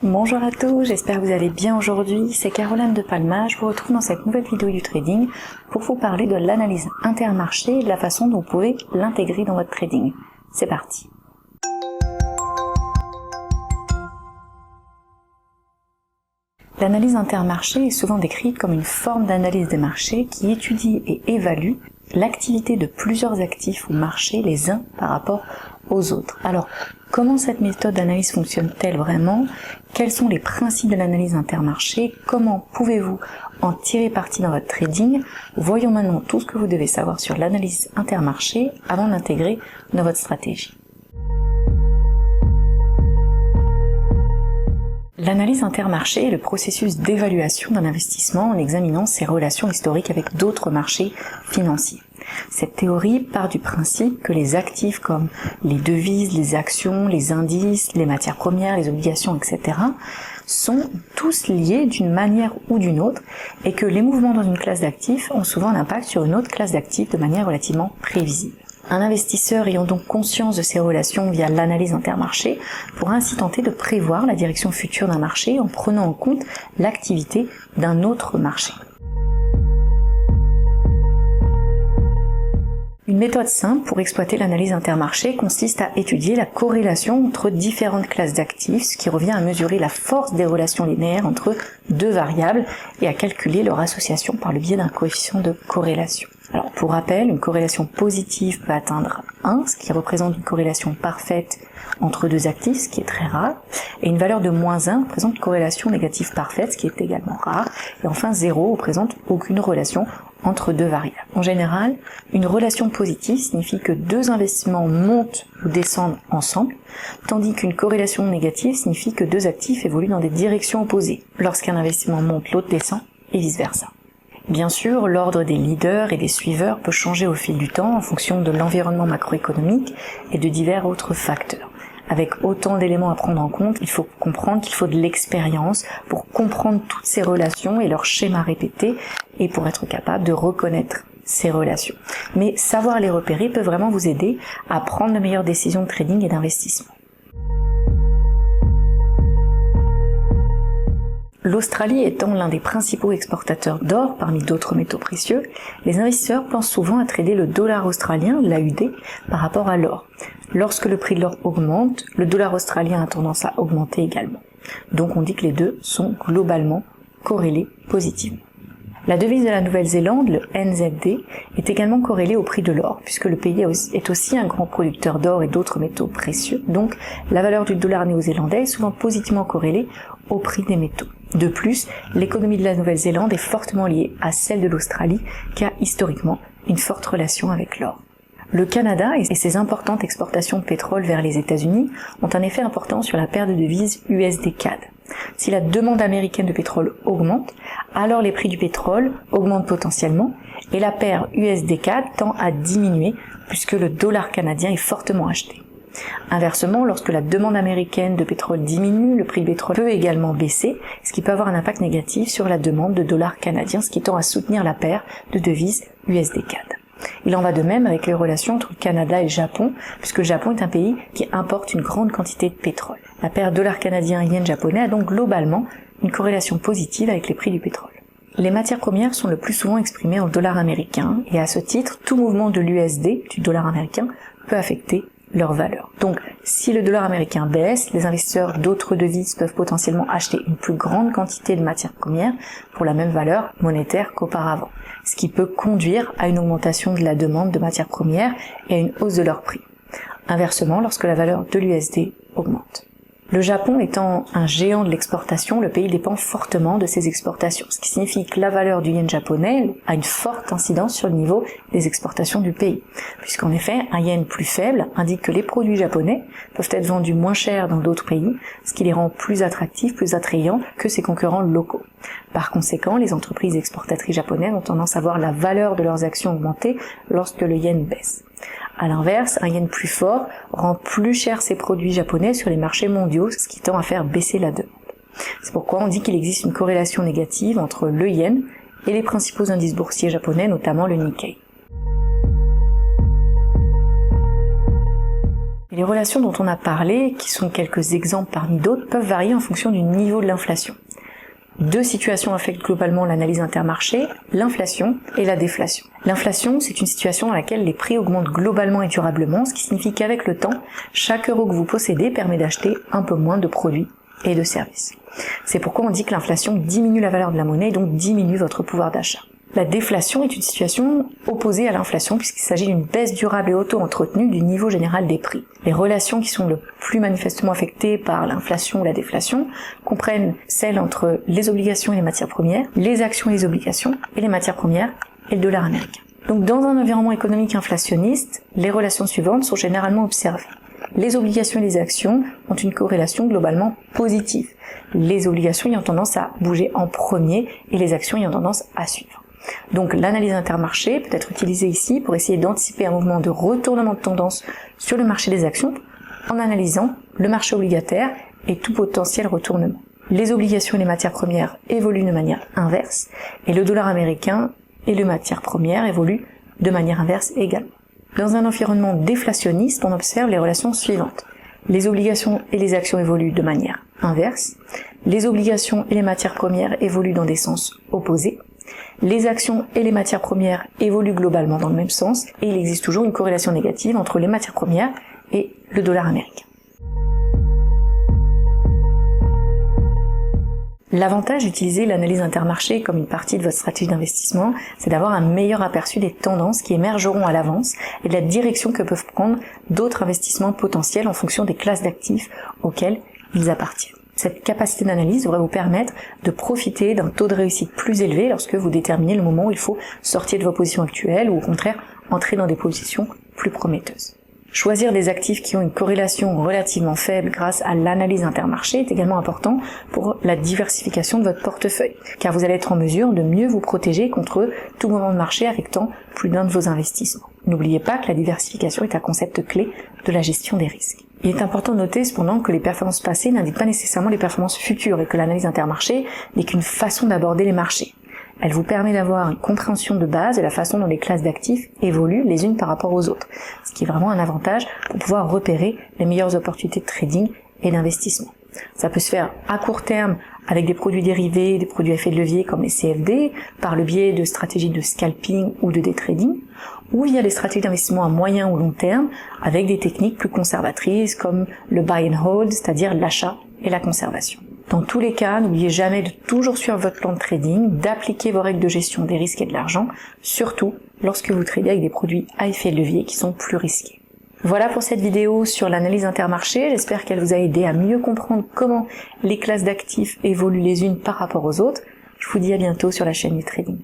Bonjour à tous, j'espère que vous allez bien aujourd'hui, c'est Caroline de Palma, je vous retrouve dans cette nouvelle vidéo du trading pour vous parler de l'analyse intermarché et de la façon dont vous pouvez l'intégrer dans votre trading. C'est parti. L'analyse intermarché est souvent décrite comme une forme d'analyse des marchés qui étudie et évalue l'activité de plusieurs actifs ou marchés les uns par rapport aux autres. Alors, comment cette méthode d'analyse fonctionne-t-elle vraiment? Quels sont les principes de l'analyse intermarché? Comment pouvez-vous en tirer parti dans votre trading? Voyons maintenant tout ce que vous devez savoir sur l'analyse intermarché avant de l'intégrer dans votre stratégie. L'analyse intermarché est le processus d'évaluation d'un investissement en examinant ses relations historiques avec d'autres marchés financiers. Cette théorie part du principe que les actifs comme les devises, les actions, les indices, les matières premières, les obligations, etc. sont tous liés d'une manière ou d'une autre et que les mouvements dans une classe d'actifs ont souvent un impact sur une autre classe d'actifs de manière relativement prévisible. Un investisseur ayant donc conscience de ces relations via l'analyse intermarché pourra ainsi tenter de prévoir la direction future d'un marché en prenant en compte l'activité d'un autre marché. Une méthode simple pour exploiter l'analyse intermarché consiste à étudier la corrélation entre différentes classes d'actifs, ce qui revient à mesurer la force des relations linéaires entre deux variables et à calculer leur association par le biais d'un coefficient de corrélation. Alors pour rappel, une corrélation positive peut atteindre 1, ce qui représente une corrélation parfaite entre deux actifs, ce qui est très rare, et une valeur de -1 représente une corrélation négative parfaite, ce qui est également rare, et enfin 0 représente aucune relation entre deux variables. En général, une relation positive signifie que deux investissements montent ou descendent ensemble, tandis qu'une corrélation négative signifie que deux actifs évoluent dans des directions opposées. Lorsqu'un investissement monte, l'autre descend, et vice-versa. Bien sûr, l'ordre des leaders et des suiveurs peut changer au fil du temps en fonction de l'environnement macroéconomique et de divers autres facteurs. Avec autant d'éléments à prendre en compte, il faut comprendre qu'il faut de l'expérience pour comprendre toutes ces relations et leurs schémas répétés et pour être capable de reconnaître ces relations. Mais savoir les repérer peut vraiment vous aider à prendre de meilleures décisions de trading et d'investissement. L'Australie étant l'un des principaux exportateurs d'or parmi d'autres métaux précieux, les investisseurs pensent souvent à trader le dollar australien, l'AUD, par rapport à l'or. Lorsque le prix de l'or augmente, le dollar australien a tendance à augmenter également. Donc on dit que les deux sont globalement corrélés positivement. La devise de la Nouvelle-Zélande, le NZD, est également corrélée au prix de l'or, puisque le pays est aussi un grand producteur d'or et d'autres métaux précieux, donc la valeur du dollar néo-zélandais est souvent positivement corrélée au prix des métaux. De plus, l'économie de la Nouvelle-Zélande est fortement liée à celle de l'Australie, qui a historiquement une forte relation avec l'or. Le Canada et ses importantes exportations de pétrole vers les États-Unis ont un effet important sur la paire de devises USD-CAD. Si la demande américaine de pétrole augmente, alors les prix du pétrole augmentent potentiellement et la paire USD-CAD tend à diminuer puisque le dollar canadien est fortement acheté. Inversement, lorsque la demande américaine de pétrole diminue, le prix du pétrole peut également baisser, ce qui peut avoir un impact négatif sur la demande de dollars canadiens, ce qui tend à soutenir la paire de devises USD-CAD. Il en va de même avec les relations entre le Canada et le Japon, puisque le Japon est un pays qui importe une grande quantité de pétrole. La paire dollar canadien-yen japonais a donc globalement une corrélation positive avec les prix du pétrole. Les matières premières sont le plus souvent exprimées en dollars américains, et à ce titre, tout mouvement de l'USD, du dollar américain, peut affecter leur valeur. Donc, si le dollar américain baisse, les investisseurs d'autres devises peuvent potentiellement acheter une plus grande quantité de matières premières pour la même valeur monétaire qu'auparavant, ce qui peut conduire à une augmentation de la demande de matières premières et à une hausse de leur prix. Inversement, lorsque la valeur de l'USD augmente. Le Japon étant un géant de l'exportation, le pays dépend fortement de ses exportations, ce qui signifie que la valeur du yen japonais a une forte incidence sur le niveau des exportations du pays, puisqu'en effet, un yen plus faible indique que les produits japonais peuvent être vendus moins cher dans d'autres pays, ce qui les rend plus attractifs, plus attrayants que ses concurrents locaux. Par conséquent, les entreprises exportatrices japonaises ont tendance à voir la valeur de leurs actions augmenter lorsque le yen baisse. À l'inverse, un yen plus fort rend plus cher ses produits japonais sur les marchés mondiaux, ce qui tend à faire baisser la demande. C'est pourquoi on dit qu'il existe une corrélation négative entre le yen et les principaux indices boursiers japonais, notamment le Nikkei. Les relations dont on a parlé, qui sont quelques exemples parmi d'autres, peuvent varier en fonction du niveau de l'inflation. Deux situations affectent globalement l'analyse intermarché, l'inflation et la déflation. L'inflation, c'est une situation dans laquelle les prix augmentent globalement et durablement, ce qui signifie qu'avec le temps, chaque euro que vous possédez permet d'acheter un peu moins de produits et de services. C'est pourquoi on dit que l'inflation diminue la valeur de la monnaie et donc diminue votre pouvoir d'achat. La déflation est une situation opposée à l'inflation puisqu'il s'agit d'une baisse durable et auto-entretenue du niveau général des prix. Les relations qui sont le plus manifestement affectées par l'inflation ou la déflation comprennent celles entre les obligations et les matières premières, les actions et les obligations, et les matières premières et le dollar américain. Donc dans un environnement économique inflationniste, les relations suivantes sont généralement observées. Les obligations et les actions ont une corrélation globalement positive, les obligations ayant tendance à bouger en premier et les actions ayant tendance à suivre. Donc l'analyse intermarché peut être utilisée ici pour essayer d'anticiper un mouvement de retournement de tendance sur le marché des actions en analysant le marché obligataire et tout potentiel retournement. Les obligations et les matières premières évoluent de manière inverse et le dollar américain et les matières premières évoluent de manière inverse également. Dans un environnement déflationniste, on observe les relations suivantes. Les obligations et les actions évoluent de manière inverse, les obligations et les matières premières évoluent dans des sens opposés, les actions et les matières premières évoluent globalement dans le même sens, et il existe toujours une corrélation négative entre les matières premières et le dollar américain. L'avantage d'utiliser l'analyse intermarché comme une partie de votre stratégie d'investissement, c'est d'avoir un meilleur aperçu des tendances qui émergeront à l'avance et de la direction que peuvent prendre d'autres investissements potentiels en fonction des classes d'actifs auxquelles ils appartiennent. Cette capacité d'analyse devrait vous permettre de profiter d'un taux de réussite plus élevé lorsque vous déterminez le moment où il faut sortir de vos positions actuelles ou au contraire entrer dans des positions plus prometteuses. Choisir des actifs qui ont une corrélation relativement faible grâce à l'analyse intermarché est également important pour la diversification de votre portefeuille, car vous allez être en mesure de mieux vous protéger contre tout mouvement de marché affectant plus d'un de vos investissements. N'oubliez pas que la diversification est un concept clé de la gestion des risques. Il est important de noter cependant que les performances passées n'indiquent pas nécessairement les performances futures et que l'analyse intermarché n'est qu'une façon d'aborder les marchés. Elle vous permet d'avoir une compréhension de base de la façon dont les classes d'actifs évoluent les unes par rapport aux autres, ce qui est vraiment un avantage pour pouvoir repérer les meilleures opportunités de trading et d'investissement. Ça peut se faire à court terme avec des produits dérivés, des produits à effet de levier comme les CFD, par le biais de stratégies de scalping ou de day trading, ou via des stratégies d'investissement à moyen ou long terme avec des techniques plus conservatrices comme le buy and hold, c'est-à-dire l'achat et la conservation. Dans tous les cas, n'oubliez jamais de toujours suivre votre plan de trading, d'appliquer vos règles de gestion des risques et de l'argent, surtout lorsque vous tradez avec des produits à effet de levier qui sont plus risqués. Voilà pour cette vidéo sur l'analyse intermarché, j'espère qu'elle vous a aidé à mieux comprendre comment les classes d'actifs évoluent les unes par rapport aux autres. Je vous dis à bientôt sur la chaîne du trading.